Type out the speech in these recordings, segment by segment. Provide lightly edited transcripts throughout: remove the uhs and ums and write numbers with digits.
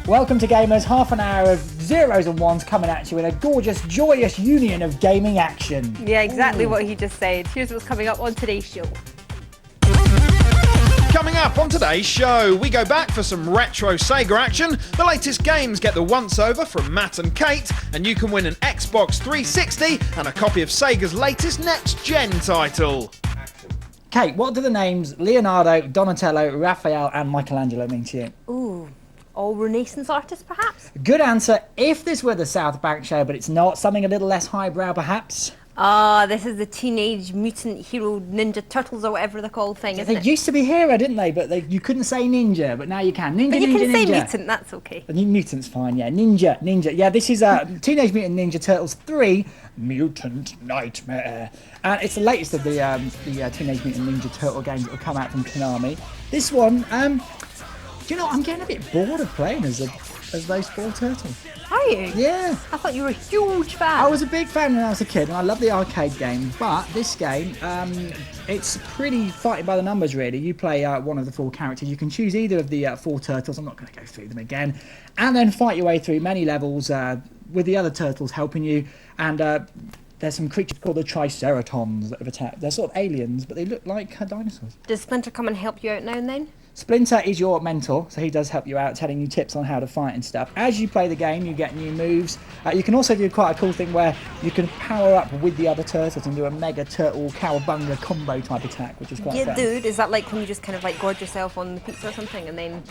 Welcome to Gamers, half an hour of zeros and ones coming at you in a gorgeous, joyous union of gaming action. Yeah, exactly what he just said. Here's what's coming up on today's show. Coming up on today's show, we go back for some retro Sega action, the latest games get the once-over from Matt and Kate, and you can win an Xbox 360 and a copy of Sega's latest next-gen title. Kate, what do the names Leonardo, Donatello, Raphael and Michelangelo mean to you? Ooh, all Renaissance artists perhaps? Good answer if this were the South Bank show, but it's not. Something a little less highbrow perhaps. This is the Teenage Mutant Hero Ninja Turtles or whatever they're called thing, isn't They it? used to be hero, didn't they? But you couldn't say ninja, but now you can. Ninja, But you ninja, can say ninja. mutant, that's okay. Mutant's fine, yeah. Ninja. Yeah, this is Teenage Mutant Ninja Turtles 3 Mutant Nightmare. And it's the latest of the Teenage Mutant Ninja Turtle games that will come out from Konami. This one, do you know, I'm getting a bit bored of playing as those four turtles. Are you? Yeah. I thought you were a huge fan. I was a big fan when I was a kid, and I love the arcade game. But this game, it's pretty fighting by the numbers, really. You play one of the four characters. You can choose either of the four turtles. I'm not going to go through them again. And then fight your way through many levels with the other turtles helping you. And there's some creatures called the Triceratons that have attacked. They're sort of aliens, but they look like dinosaurs. Does Splinter come and help you out now and then? Splinter is your mentor, so he does help you out, telling you tips on how to fight and stuff. As you play the game, you get new moves. You can also do quite a cool thing where you can power up with the other turtles and do a mega turtle cowabunga combo type attack, which is quite fun. Yeah, dude, is that like when you just kind of like gorge yourself on the pizza or something and then...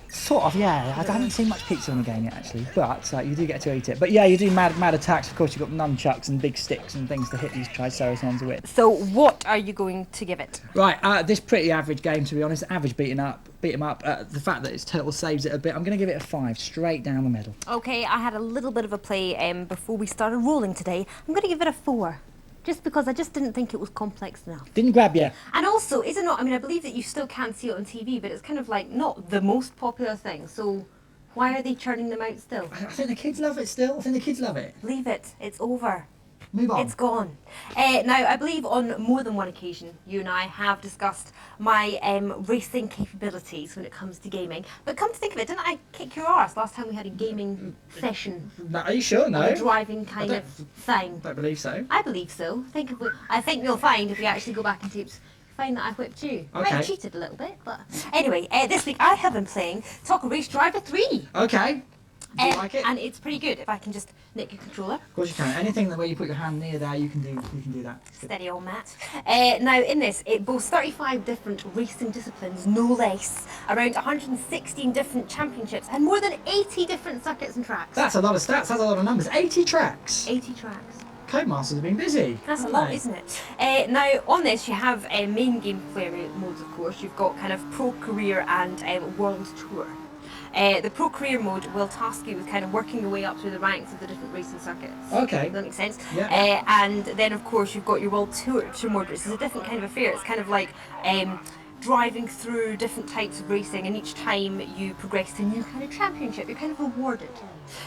Sort of, yeah. I haven't seen much pizza in the game yet, actually, but you do get to eat it. But yeah, you do mad attacks. Of course, you've got nunchucks and big sticks and things to hit these Triceratons with. So what are you going to give it? Right, this pretty average game, to be honest. Average beat 'em up. The fact that it's turtle saves it a bit. I'm going to give it a 5, straight down the middle. Okay, I had a little bit of a play before we started rolling today. I'm going to give it a 4. Just because I just didn't think it was complex enough. Didn't grab you. And also, is it not, I mean, I believe that you still can't see it on TV, but it's kind of like not the most popular thing, so why are they churning them out still? I think the kids love it still. I think the kids love it. Leave it, it's over. Move on. It's gone. Now, I believe on more than one occasion, you and I have discussed my racing capabilities when it comes to gaming. But come to think of it, didn't I kick your arse last time we had a gaming session? No, are you sure? No. A driving kind of thing. Don't believe so. I believe so. I think you'll find if you actually go back and tapes, find that I whipped you. I might have cheated a little bit, but anyway, this week I have been playing Taco Race Driver 3. Okay. Do you like it? And it's pretty good. If I can just nick your controller. Of course you can. Anything where you put your hand near there, you can do that. Steady on Matt. Now in this, it boasts 35 different racing disciplines, no less, around 116 different championships, and more than 80 different circuits and tracks. That's a lot of stats. That's a lot of numbers. 80 tracks. 80 tracks. Codemasters have been busy. That's a lot, isn't it? Now, on this, you have main game player modes, of course. You've got kind of Pro Career and World Tour. The Pro Career mode will task you with kind of working your way up through the ranks of the different racing circuits. Okay. Does that make sense? Yeah. And then, of course, you've got your World Tour mode, which is a different kind of affair. It's kind of like driving through different types of racing, and each time you progress to a new kind of championship, you're kind of rewarded.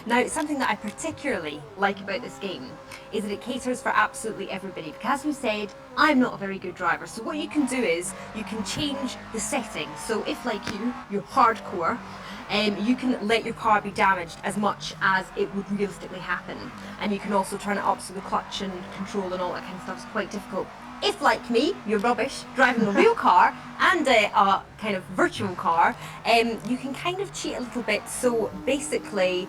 Now, something that I particularly like about this game is that it caters for absolutely everybody, because as we said, I'm not a very good driver, so what you can do is you can change the settings. So if, like you're hardcore, you can let your car be damaged as much as it would realistically happen, and you can also turn it up so the clutch and control and all that kind of stuff is quite difficult. If, like me, you're rubbish driving a real car and a kind of virtual car, you can kind of cheat a little bit. So basically,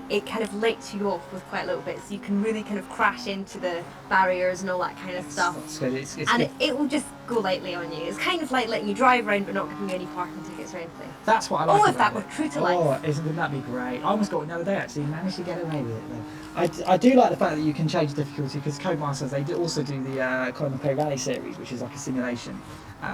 it kind of lets you off with quite a little bit, so you can really kind of crash into the barriers and all that kind of stuff. That's good. It's and good. it will just go lightly on you. It's kind of like letting you drive around but not giving you any parking tickets or anything. That's what I like. Oh, if that were true to life. Oh, wouldn't that be great? I almost got one the other day actually, managed to get away with it though. I do like the fact that you can change the difficulty, because Codemasters, they also do the Colin McRae Rally series, which is like a simulation.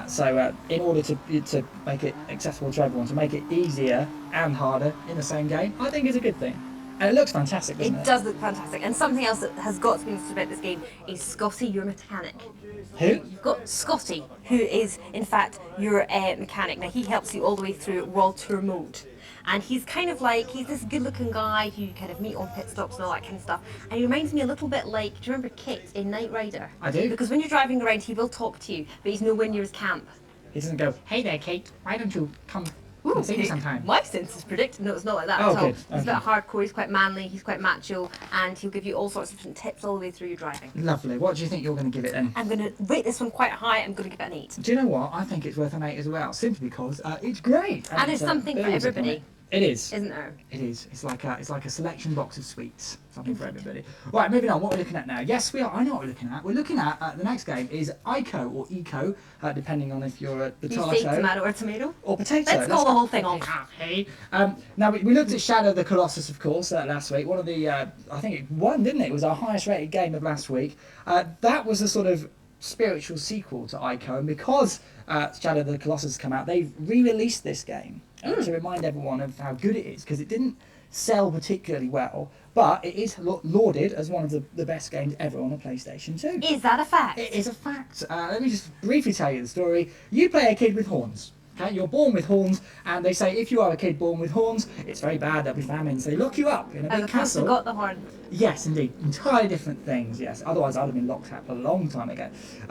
So in order to make it accessible to everyone, to make it easier and harder in the same game, I think is a good thing. And it looks fantastic, doesn't it? It does look fantastic. And something else that has got to be understood about this game is Scotty, your mechanic. Who? You've got Scotty, who is in fact your mechanic. Now he helps you all the way through World Tour mode. And he's kind of like, he's this good looking guy who you kind of meet on pit stops and all that kind of stuff. And he reminds me a little bit like, do you remember Kit in Knight Rider? I do. Because when you're driving around, he will talk to you, but he's nowhere near his camp. He doesn't go, hey there, Kate, why don't you come and see me sometime? My sense is predicted. No, it's not like that Oh, at all. good. He's a Okay. bit hardcore, he's quite manly, he's quite macho, and he'll give you all sorts of different tips all the way through your driving. Lovely. What do you think you're going to give it then? I'm going to rate this one quite high, I'm going to give it an 8. Do you know what? I think it's worth an 8 as well, simply because it's great. And there's something for builds upon everybody. it. It is. Isn't there? It is. It's like a selection box of sweets. Something for everybody. Right, moving on. What we're looking at now? Yes, we are. I know what we're looking at. We're looking at the next game is ICO or ECO, depending on if you're a You say potato tomato or tomato? or potato. Let's call the whole thing off. Hey. Now we looked at Shadow of the Colossus, of course, last week. One of the I think it won, didn't it? It was our highest rated game of last week. That was a sort of spiritual sequel to ICO, and because Shadow of the Colossus has come out, they've re-released this game to remind everyone of how good it is, because it didn't sell particularly well, but it is lauded as one of the best games ever on a PlayStation 2. Is that a fact? It is a fact. Let me just briefly tell you the story. You play a kid with horns. Okay, you're born with horns, and they say if you are a kid born with horns, it's very bad, there'll be famines. They lock you up in a As big opposed to castle. got the horn. Yes, indeed. Entirely different things, yes. Otherwise, I'd have been locked up a long time ago.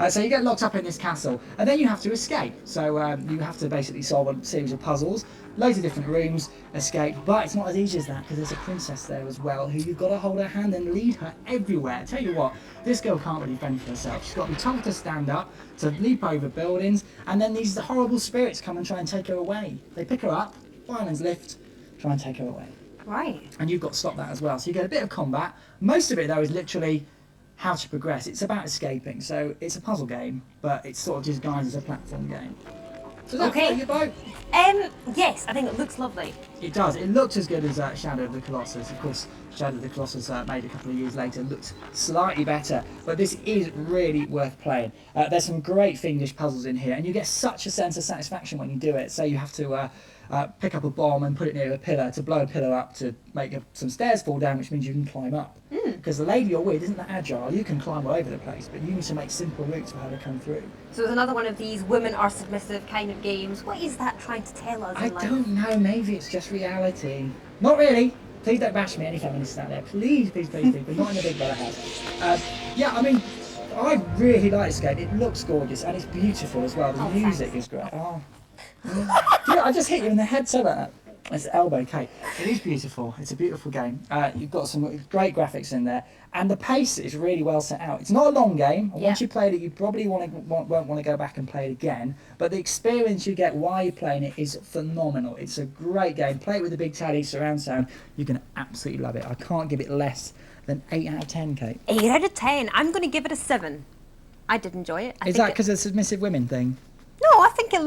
So you get locked up in this castle, and then you have to escape. So you have to basically solve a series of puzzles, loads of different rooms, escape. But it's not as easy as that, because there's a princess there as well, who you've got to hold her hand and lead her everywhere. Tell you what, this girl can't really fend for herself. She's got to be tough to stand up, to leap over buildings, and then these horrible spirits come and try and take her away. They pick her up, fireman's lift, try and take her away. Right. And you've got to stop that as well. So you get a bit of combat. Most of it, though, is literally how to progress. It's about escaping. So it's a puzzle game, but it's sort of just guised as a platform game. So that's Okay. your boat. Yes, I think it looks lovely. It does. It looks as good as Shadow of the Colossus. Of course, Shadow of the Colossus made a couple of years later looks slightly better, but this is really worth playing. There's some great fiendish puzzles in here, and you get such a sense of satisfaction when you do it. So you have to pick up a bomb and put it near a pillar to blow a pillar up to make some stairs fall down, which means you can climb up. Because the lady you're with isn't that agile. You can climb all over the place, but you need to make simple routes for her to come through. So it's another one of these women are submissive kind of games. What is that trying to tell us I in life? don't know. Maybe it's just reality. Not really. Please don't bash me, any feminists out there. Please, please, please, please. But not in the Big Brother house. Yeah, I mean, I really like this game. It looks gorgeous and it's beautiful as well. The Oh, music thanks. is great. Oh. Yeah, I just hit you in the head so that. It's elbow, Kate. It is beautiful. It's a beautiful game. You've got some great graphics in there, and the pace is really well set out. It's not a long game. And once Yeah. you played it, you probably won't want to go back and play it again. But the experience you get while you're playing it is phenomenal. It's a great game. Play it with the big Taddy surround sound. You're going to absolutely love it. I can't give it less than 8 out of 10, Kate. 8 out of 10. I'm going to give it a 7. I did enjoy it. Is that because of the submissive women thing? No, I think it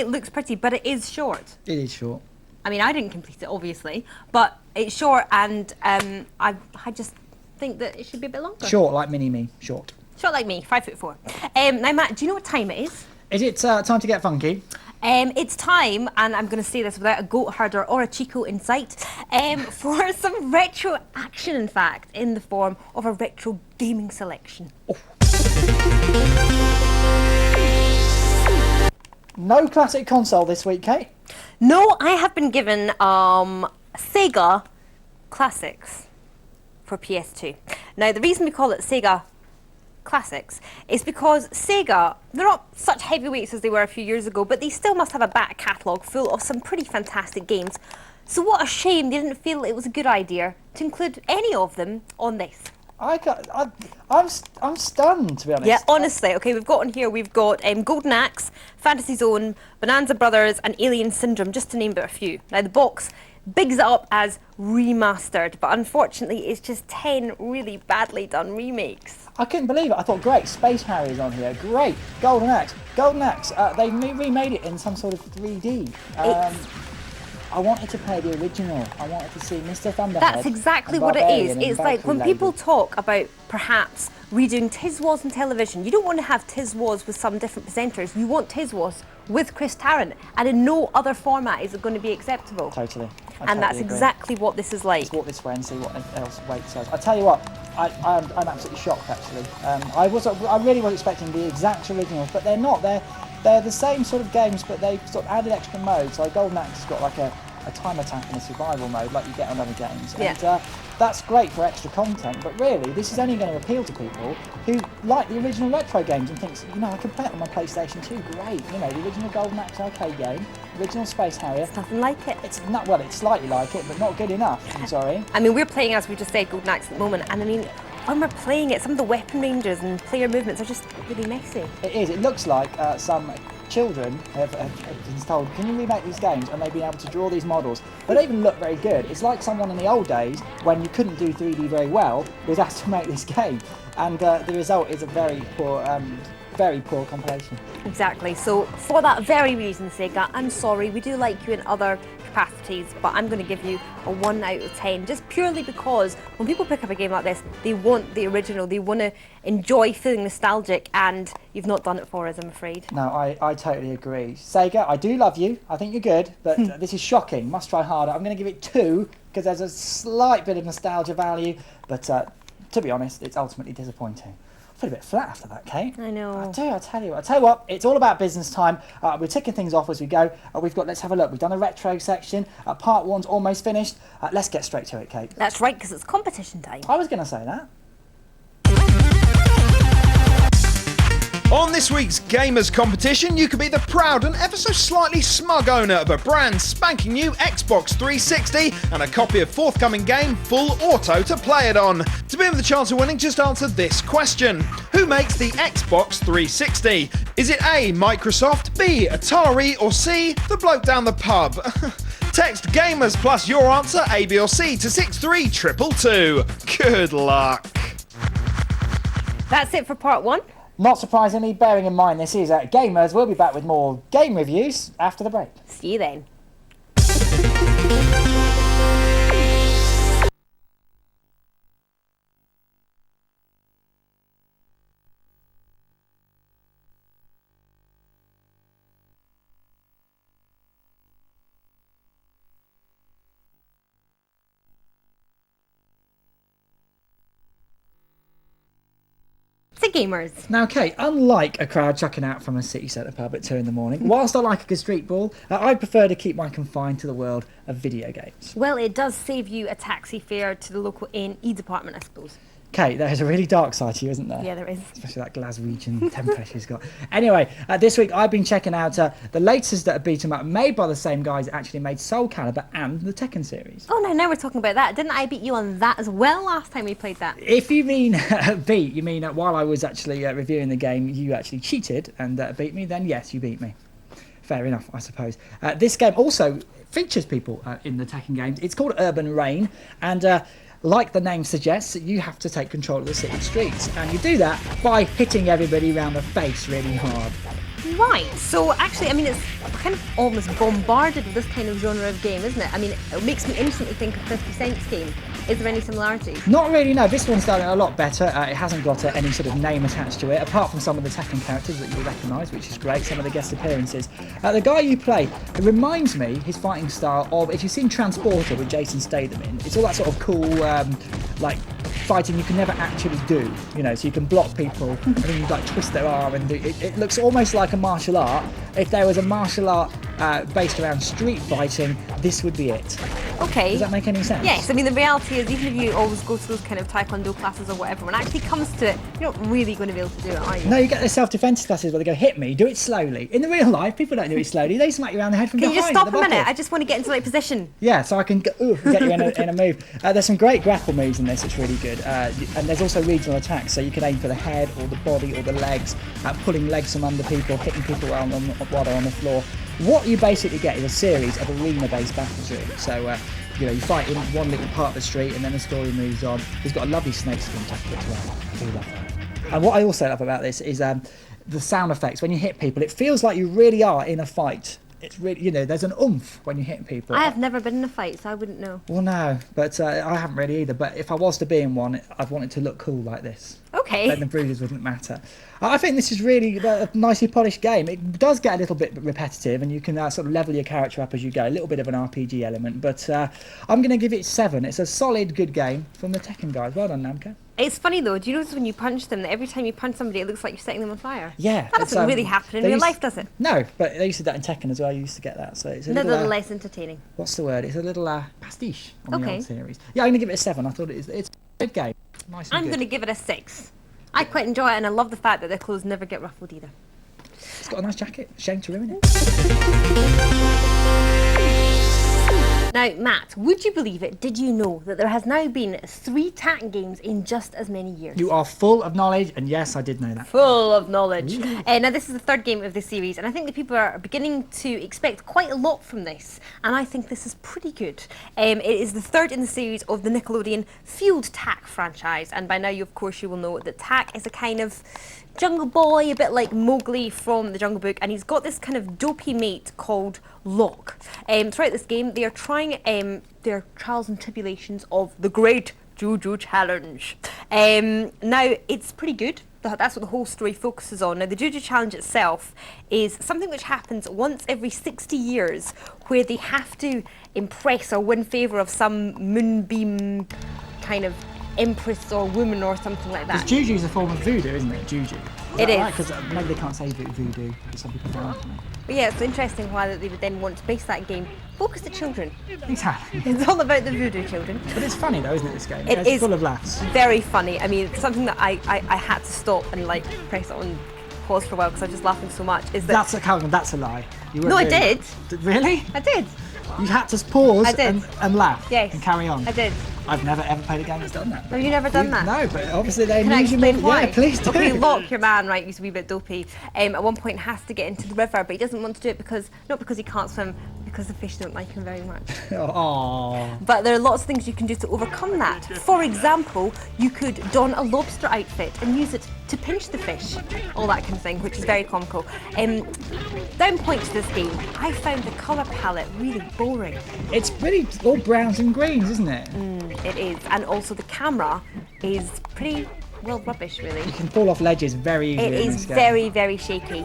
looks pretty, but it is short. It is short. I mean, I didn't complete it, obviously, but it's short, and I just think that it should be a bit longer. Short, like mini-me. Short. Short like me, 5'4". Now, Matt, do you know what time it is? Is it time to get funky? It's time, and I'm going to say this without a goat herder or a Chico in sight, for some retro action, in fact, in the form of a retro gaming selection. No classic console this week, Kate. No, I have been given Sega Classics for PS2. Now, the reason we call it Sega Classics is because Sega, they're not such heavyweights as they were a few years ago, but they still must have a back catalogue full of some pretty fantastic games. So what a shame they didn't feel it was a good idea to include any of them on this. I'm stunned, to be honest. Yeah, honestly, okay, we've got Golden Axe, Fantasy Zone, Bonanza Brothers, and Alien Syndrome, just to name but a few. Now, the box bigs it up as remastered, but unfortunately, it's just 10 really badly done remakes. I couldn't believe it. I thought, great, Space Harry's on here. Great, Golden Axe. They remade it in some sort of 3D. I wanted to play the original. I wanted to see Mr. Thunderhead. That's exactly and what it is. Barbarian and It's like when Valkyrie people Lady. talk about perhaps redoing Tiswas on television, you don't want to have Tiswas with some different presenters. You want Tiswas with Chris Tarrant, and in no other format is it going to be acceptable. Totally. And that's agree. exactly what this is like. Let's walk this way and see what else Wake says. I tell you what, I'm absolutely shocked actually. I really was expecting the exact originals, but they're not. They're the same sort of games, but they've sort of added extra modes. Like Golden Axe has got like a time attack and a survival mode like you get on other games. Yeah. And that's great for extra content, but really this is only going to appeal to people who like the original retro games and thinks, I could bet on my PlayStation 2, great. The original Golden Axe arcade game, original Space Harrier. It's nothing like it. It's not, well, it's slightly like it, but not good enough, I'm sorry. I mean, we're playing, as we just said, Golden Axe at the moment, and I mean, when we're playing it, some of the weapon ranges and player movements are just really messy. It is. It looks like some children have been told, can you remake these games? And they've been able to draw these models. They don't even look very good. It's like someone in the old days, when you couldn't do 3D very well, was asked to make this game. And the result is a very poor compilation. Exactly. So for that very reason, Sega, I'm sorry, we do like you in other capacities, but I'm going to give you a 1 out of 10, just purely because when people pick up a game like this, they want the original, they want to enjoy feeling nostalgic, and you've not done it for us, I'm afraid. No, I totally agree. Sega, I do love you. I think you're good, but this is shocking. Must try harder. I'm going to give it 2 because there's a slight bit of nostalgia value, but to be honest, it's ultimately disappointing. I feel a bit flat after that, Kate. I know. I tell you what, it's all about business time. We're ticking things off as we go. Let's have a look. We've done a retro section. Part 1's almost finished. Let's get straight to it, Kate. That's right, because it's competition time. I was going to say that. On this week's Gamers competition, you could be the proud and ever so slightly smug owner of a brand spanking new Xbox 360 and a copy of forthcoming game Full Auto to play it on. To be with the chance of winning, just answer this question. Who makes the Xbox 360? Is it A, Microsoft, B, Atari, or C, the bloke down the pub? Text Gamers plus your answer, A, B or C, to 63222. Good luck. That's it for part 1. Not surprisingly, bearing in mind this is Gamers, we'll be back with more game reviews after the break. See you then. To Gamers. Now, Kate, unlike a crowd chucking out from a city centre pub at 2 in the morning, whilst I like a good street ball, I prefer to keep mine confined to the world of video games. Well, it does save you a taxi fare to the local A&E department, I suppose. Kate, there's a really dark side to you, isn't there? Yeah, there is. Especially that Glaswegian temper she's got. Anyway, this week I've been checking out the latest that are beat 'em up, made by the same guys that actually made Soul Calibur and the Tekken series. Oh, no, now we're talking about that. Didn't I beat you on that as well last time we played that? If you mean beat, you mean while I was actually reviewing the game, you actually cheated and beat me, then yes, you beat me. Fair enough, I suppose. This game also features people in the Tekken games. It's called Urban Reign, and like the name suggests, you have to take control of the city streets, and you do that by hitting everybody around the face really hard. Right, so actually, I mean, it's kind of almost bombarded with this kind of genre of game, isn't it? I mean, it makes me instantly think of 50 Cent's game. Is there any similarities? Not really, no. This one's done a lot better. It hasn't got any sort of name attached to it, apart from some of the Tekken characters that you'll recognise, which is great, some of the guest appearances. The guy you play, it reminds me, his fighting style, of, if you've seen Transporter with Jason Statham in, it's all that sort of cool, like, fighting you can never actually do, so you can block people and then you like twist their arm and it looks almost like a martial art. If there was a martial art based around street fighting, this would be it. Okay. Does that make any sense? Yes, I mean the reality is even if you always go to those kind of taekwondo classes or whatever, when it actually comes to it, you're not really going to be able to do it, are you? No, you get the self-defense classes where they go, hit me, do it slowly. In the real life, people don't do it slowly, they smack you around the head from Can behind. you just stop with a the minute? bottle. I just want to get into the right position. Yeah, so I can get you in a move. There's some great grapple moves in this, it's really good. And there's also regional attacks, so you can aim for the head or the body or the legs, pulling legs from under people, hitting people while they're on the floor. What you basically get is a series of arena-based battles, really. So, you fight in one little part of the street and then the story moves on. He's got a lovely snakeskin jacket as well. I do love that. And what I also love about this is the sound effects. When you hit people, it feels like you really are in a fight. It's really, there's an oomph when you hit people. I have never been in a fight, so I wouldn't know. Well, no, but I haven't really either. But if I was to be in one, I'd want it to look cool like this. Okay. Okay. Then the bruises wouldn't matter. I think this is really a nicely polished game. It does get a little bit repetitive, and you can sort of level your character up as you go. A little bit of an RPG element, but I'm going to give it 7. It's a solid, good game from the Tekken guys. Well done, Namco. It's funny though, do you notice when you punch them that every time you punch somebody it looks like you're setting them on fire? Yeah. That doesn't really happen in real life, does it? No, but they used to do that in Tekken as well. You used to get that. So it's a No, little, they're less entertaining. what's the word? It's a little pastiche on the Okay. old series. Yeah, I'm going to give it a 7. I thought it's a good game. Nice and I'm good. going to give it a 6. I quite enjoy it, and I love the fact that their clothes never get ruffled either. It's got a nice jacket. Shame to ruin it. Now, Matt, would you believe it? Did you know that there has now been 3 Tekken games in just as many years? You are full of knowledge, and yes, I did know that. Full of knowledge. Now, this is the 3rd game of this series, and I think that people are beginning to expect quite a lot from this, and I think this is pretty good. It is the 3rd in the series of the Nickelodeon Field Tak franchise, and by now, of course, you will know that Tak is a kind of jungle boy, a bit like Mowgli from the Jungle Book, and he's got this kind of dopey mate called Locke. Throughout this game, they are trying their trials and tribulations of the Great Juju Challenge. Now, it's pretty good. That's what the whole story focuses on. Now, the Juju Challenge itself is something which happens once every 60 years, where they have to impress or win favour of some moonbeam kind of empress or woman or something like that. Because Juju is a form of voodoo, isn't it? Juju. It is. Because maybe they can't say voodoo, but some people don't. But yeah, it's interesting why that they would then want to base that game focused at children. Exactly. It's all about the voodoo children. But it's funny though, isn't it, this game? It It's is full of laughs. very funny. I mean, it's something that I had to stop and like press it on pause for a while because I was just laughing so much. Is that That's a lie. You weren't No, I really- did. Really? I did. You had to pause I did. And laugh Yes. and carry on. I did. I've never ever played a game that's done that. Have you never done that? No, but obviously they Can I amuse you explain more. why? Yeah, please do. Okay, Locke, your man, right, used to be a bit dopey. At one point has to get into the river, but he doesn't want to do it because, not because he can't swim, because the fish don't like him very much. Aww. But there are lots of things you can do to overcome that. For example, you could don a lobster outfit and use it to pinch the fish, all that kind of thing, which is very comical. Down point to this game, I found the colour palette really boring. It's really all browns and greens, isn't it? It is, and also the camera is pretty, well, rubbish really. You can fall off ledges very easily It in is this game. very, very shaky,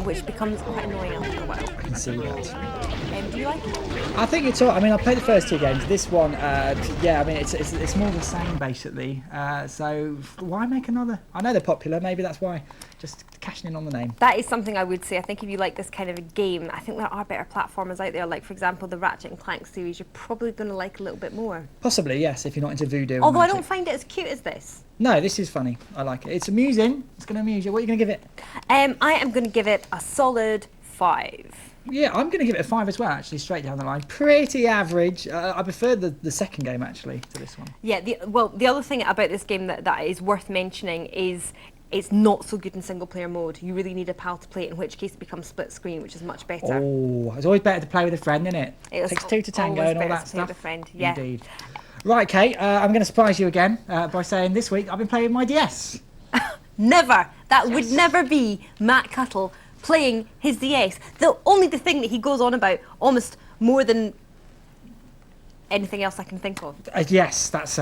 which becomes quite annoying after a while. I can see that. Do you like it? I think it's all. I mean, I played the first 2 games. This one, yeah, I mean, it's more the same basically. So why make another? I know they're popular. Maybe that's why. Just cashing in on the name. That is something I would say. I think if you like this kind of a game, I think there are better platformers out there. Like, for example, the Ratchet and Clank series, you're probably going to like a little bit more. Possibly, yes, if you're not into voodoo. and Although I magic. don't find it as cute as this. No, this is funny. I like it. It's amusing. It's going to amuse you. What are you going to give it? I am going to give it a solid 5. Yeah, I'm going to give it a 5 as well, actually, straight down the line. Pretty average. I prefer the second game, actually, to this one. Yeah, the other thing about this game that is worth mentioning is it's not so good in single player mode. You really need a pal to play it, in which case it becomes split screen, which is much better. Oh, it's always better to play with a friend, isn't it? It Takes 2 to tango always and all better that to play with stuff. a friend, yeah. Indeed. Right, Kate, I'm going to surprise you again by saying this week I've been playing my DS. Never. That would never be Matt Cuttle playing his DS. The thing that he goes on about almost more than anything else I can think of. Yes, that's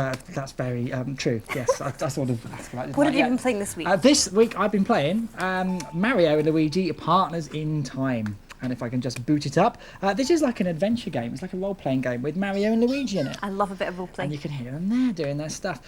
very true. Yes, I sort of asked about it. What have you been playing this week? This week I've been playing Mario and Luigi Partners in Time. And if I can just boot it up, this is like an adventure game. It's like a role-playing game with Mario and Luigi in it. I love a bit of role And play. you can hear them there doing their stuff.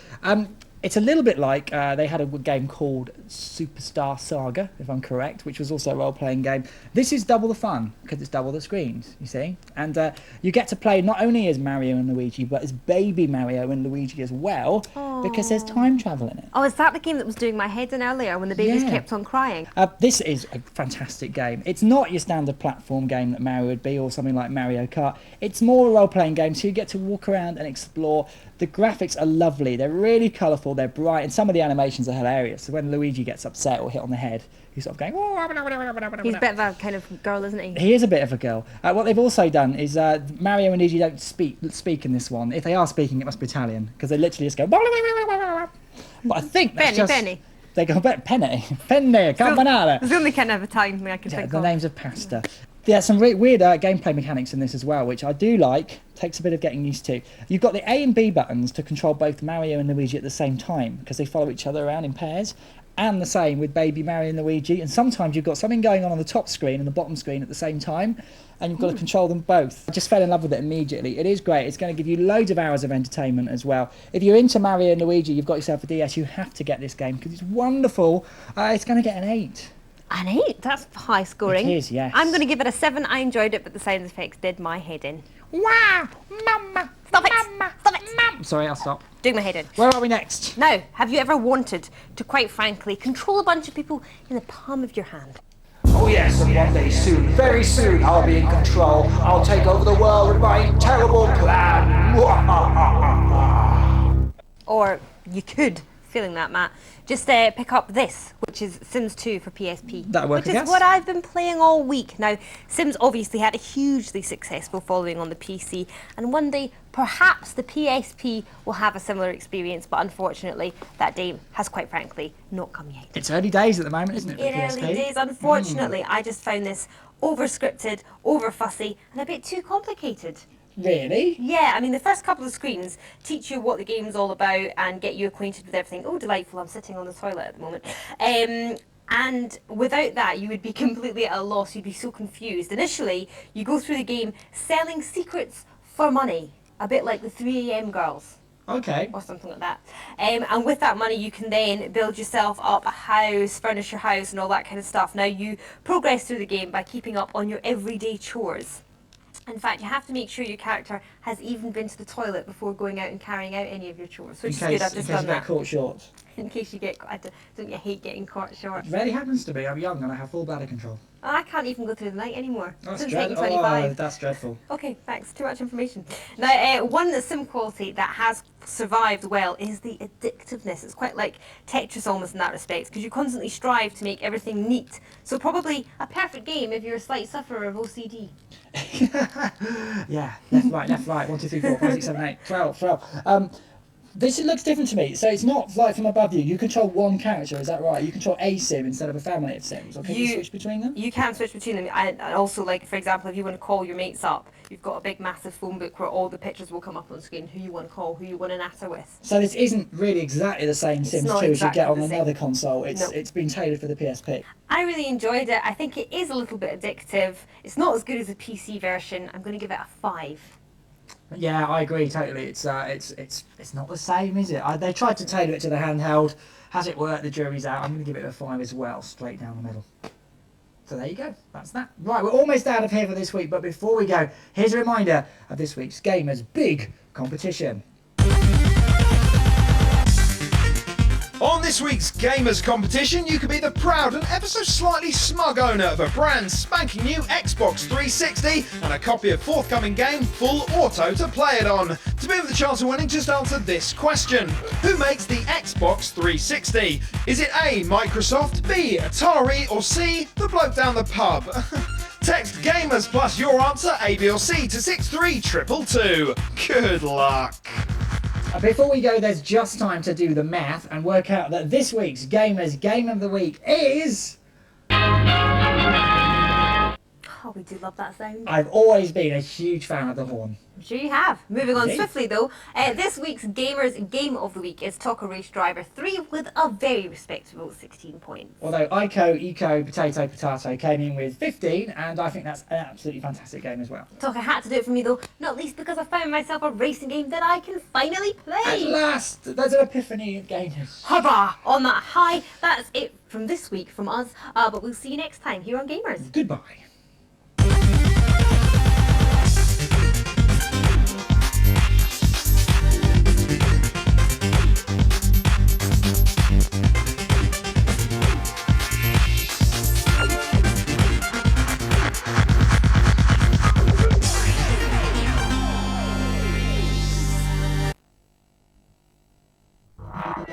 It's a little bit like they had a game called Superstar Saga, if I'm correct, which was also a role-playing game. This is double the fun because it's double the screens, you see. And you get to play not only as Mario and Luigi, but as baby Mario and Luigi as well, because there's time travel in it. Oh, is that the game that was doing my head in earlier when the babies Yeah. kept on crying? This is a fantastic game. It's not your standard platform game that Mario would be, or something like Mario Kart. It's more a role-playing game, so you get to walk around and explore. The graphics are lovely. They're really colourful. They're bright, and some of the animations are hilarious. So when Luigi gets upset or hit on the head, he's sort of going. He's a bit of a kind of girl, isn't he? He is a bit of a girl. What they've also done is Mario and Luigi don't speak in this one. If they are speaking, it must be Italian because they literally just go. But I think that's Penny. They go, penne, carbonara. It's the only kind of Italian thing I can Yeah, think the of. names of pasta. Yeah, some weird gameplay mechanics in this as well, which I do like. Takes a bit of getting used to. You've got the A and B buttons to control both Mario and Luigi at the same time, because they follow each other around in pairs. And the same with baby Mario and Luigi. And sometimes you've got something going on the top screen and the bottom screen at the same time, and you've got to control them both. I just fell in love with it immediately. It is great. It's going to give you loads of hours of entertainment as well. If you're into Mario and Luigi, you've got yourself a DS, you have to get this game because it's wonderful. It's going to get an 8. An 8? That's high scoring. It is, yes. I'm going to give it a 7. I enjoyed it, but the sound effects did my head in. Wow! Mama! Stop it! Mama! Stop it! Mama! Sorry, I'll stop. Doing my head in. Where are we next? Now, have you ever wanted to, quite frankly, control a bunch of people in the palm of your hand? Oh yes, and one day soon, very soon, I'll be in control. I'll take over the world with my terrible plan. Or you could, feeling that, Matt, just pick up this, which is Sims 2 for PSP. That'll work, which I is guess. what I've been playing all week. Now, Sims obviously had a hugely successful following on the PC, and one day, perhaps the PSP will have a similar experience, but unfortunately, that day has, quite frankly, not come yet. It's early days at the moment, isn't it? In early days, unfortunately, I just found this over-scripted, over-fussy, and a bit too complicated. Really? Yeah, I mean, the first couple of screens teach you what the game's all about and get you acquainted with everything. Oh, delightful, I'm sitting on the toilet at the moment. And without that, you would be completely at a loss. You'd be so confused. Initially, you go through the game selling secrets for money, a bit like the 3 AM girls. Okay. Or something like that. And with that money, you can then build yourself up a house, furnish your house, and all that kind of stuff. Now, you progress through the game by keeping up on your everyday chores. In fact, you have to make sure your character has even been to the toilet before going out and carrying out any of your chores, which is good. I've just done you that. get caught short. In case you get, don't you hate getting caught short? It rarely happens to me. I'm young and I have full bladder control. I can't even go through the night anymore. That's Since dreadful. 25. Oh, that's dreadful. Okay, thanks. Too much information. Now, one sim quality that has survived well is the addictiveness. It's quite like Tetris almost in that respect, because you constantly strive to make everything neat. So probably a perfect game if you're a slight sufferer of OCD. Yeah, left, right, 1, 2, 3, 4, 5, 6, 7, 8, 12. This looks different to me. So it's not like from above you. You control one character, is that right? You control a sim instead of a family of sims. Or can you switch between them? You can switch between them. And also, like, for example, if you want to call your mates up, you've got a big, massive phone book where all the pictures will come up on screen, who you want to call, who you want to natter with. So this isn't really exactly the same Sims 2 as you get on another console. It's been tailored for the PSP. I really enjoyed it. I think it is a little bit addictive. It's not as good as the PC version. I'm going to give it a 5. Yeah, I agree totally. It's not the same, is it? They tried to tailor it to the handheld. Has it worked? The jury's out. I'm going to give it a 5 as well, straight down the middle. So there you go. That's that. Right, we're almost out of here for this week, but before we go, here's a reminder of this week's Gamers Big Competition. On this week's Gamers Competition, you could be the proud and ever so slightly smug owner of a brand spanking new Xbox 360 and a copy of forthcoming game Full Auto to play it on. To be with the chance of winning, just answer this question. Who makes the Xbox 360? Is it A, Microsoft, B, Atari, or C, the bloke down the pub? Text Gamers plus your answer, A, B or C, to 63222. Good luck. Before we go, there's just time to do the math and work out that this week's Gamers Game of the Week is... Oh, we do love that sound. I've always been a huge fan of the horn. I'm sure you have. Moving on Indeed. swiftly though, this week's Gamers Game of the Week is Taco Race Driver 3 with a very respectable 16 points. Although Ico, Eco, Potato, Potato came in with 15, and I think that's an absolutely fantastic game as well. Taco had to do it for me though, not least because I found myself a racing game that I can finally play. At last, there's an epiphany of gamers. Hurrah! On that high, that's it from this week from us, but we'll see you next time here on Gamers. Goodbye.